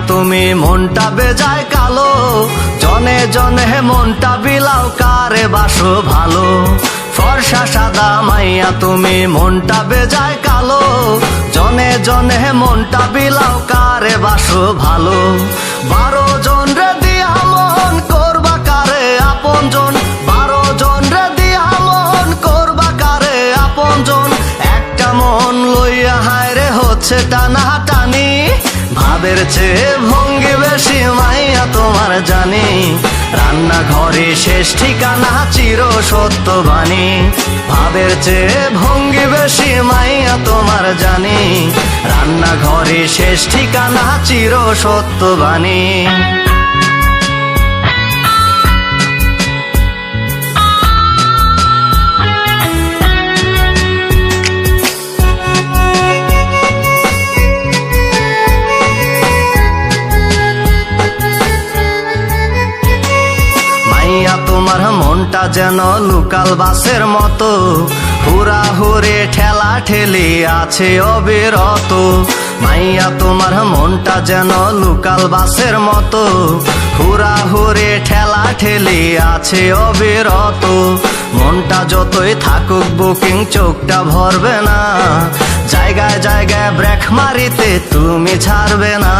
তুমি মনটা বেজায় কালো, জনে জনে মনটা বিলাও কারে বাসো ভালো। ফর্সা সাদা মাইয়া তুমি মনটা বেজায় কালো, জনে জনে মনটা বিলাও কারে বাসো ভালো। 12 জন রে দিয়া মন করবা কারে আপনজন, 12 জন রে দিয়া মন করবা কারে আপনজন। একটা মন লইয়া হায় রে হচ্ছে টানা টানি, ভাবের চেয়ে ভঙ্গি বেশি মাইয়া তোমার জানি। রান্নাঘরে শেষ ঠিকানা চির সত্য বাণী, ভাবের চেয়ে ভঙ্গি বেশি মাইয়া তোমার জানি। রান্নাঘরে শেষ ঠিকানা চির সত্য বাণী। তোমার মনটা যেন লোকাল বাসের মতো, হুড়াহুড়ি ঠেলা ঠেলি আছে অবিরত। মাইয়া তোমার মনটা যেন লোকাল বাসের মতো, হুড়াহুড়ি ঠেলা ঠেলি আছে অবিরত। মনটা যতই থাকুক বুকিং চোখটা ভরবে না, জায়গায় জায়গায় ব্রেক মারিতে তুমি ছাড়বে না।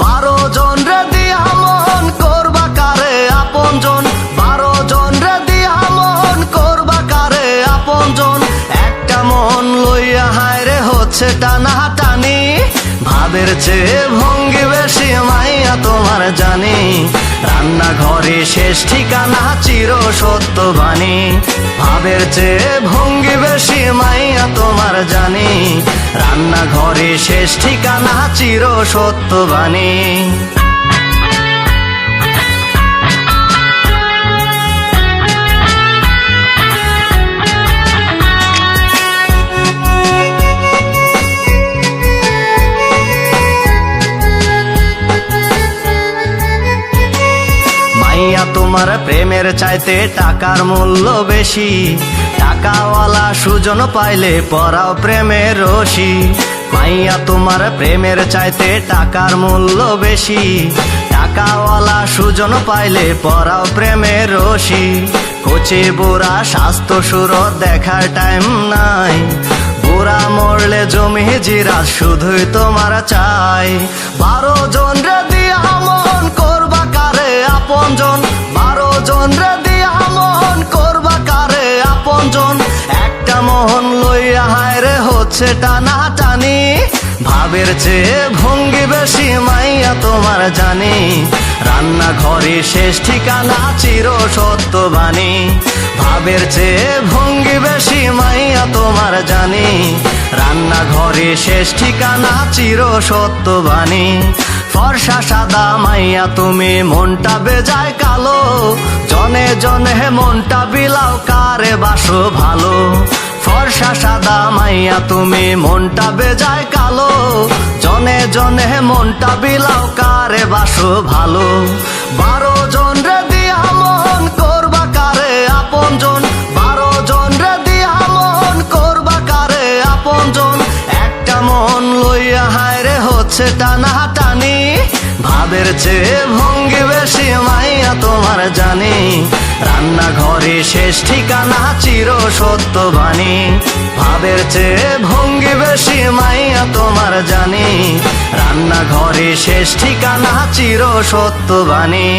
12 জন রে দিয়া মন করবা কারে আপনজন, 12 জন রে দিয়া মন করবা কারে আপনজন। একটা মন লইয়া হায় রে হচ্ছে টানা টানি, ভাবের চেয়ে ভঙ্গি বেশি মাইয়া তোমার জানি। রান্নাঘরে শেষ ঠিকানা চির সত্য বাণী, ভাবের চেয়ে ভঙ্গি বেশি মাইয়া তোমার জানি। রান্নাঘরে শেষ ঠিকানা চির সত্য বাণী। তোমার প্রেমের চাইতে টাকার মূল্য বেশি, টাকাওয়ালা সুজন পাইলে পরাও প্রেমের রশি। মাইয়া তোমার প্রেমের চাইতে টাকার মূল্য বেশি, টাকাওয়ালা সুজন পাইলে পরাও প্রেমের রশি। কচি বুড়া স্বাস্থ্য সুর দেখার টাইম নাই, বুড়া মরলে জমি জিরা শুধুই তোমার চাই। 12 জন রে দিয়া মন করবা কারে আপনজন, 12 জন রে দিয়া মন করবা কারে আপনজন। একটা মন লইয়া হায় রে হচ্ছে টানা টানি, ভাবের চেয়ে ভঙ্গি বেশি মাইয়া তোমার জানি। রান্নাঘরে শেষ ঠিকানা চির সত্য বাণী, ভাবের চেয়ে ভঙ্গি বেশি মাইয়া তোমার জানি। রান্নাঘরে শেষ ঠিকানা চির সত্য বাণী। ফর্সা সাদা মাইয়া তুমি মনটা বেজায় কালো, জনে জনে মনটা বিলাও কারে বাসো ভালো। ফর্সা সাদা মাইয়া তুমি মনটা বেজায় কালো, জনে জনে মনটা বিলাও কারে বাসো ভালো। 12 জন রে দিয়া মন করবা কারে আপনজন, 12 জন রে দিয়া মন করবা কারে আপনজন। একটা মন লইয়া হায় রে হচ্ছে টানা টানি, ভাবের চেয়ে ভঙ্গি বেশি মাইয়া তোমার জানি। রান্নাঘরে শেষ ঠিকানা চির সত্য বাণী, ভাবের চেয়ে ভঙ্গি বেশি মাইয়া তোমার জানি। রান্নাঘরে শেষ ঠিকানা চির সত্য বাণী।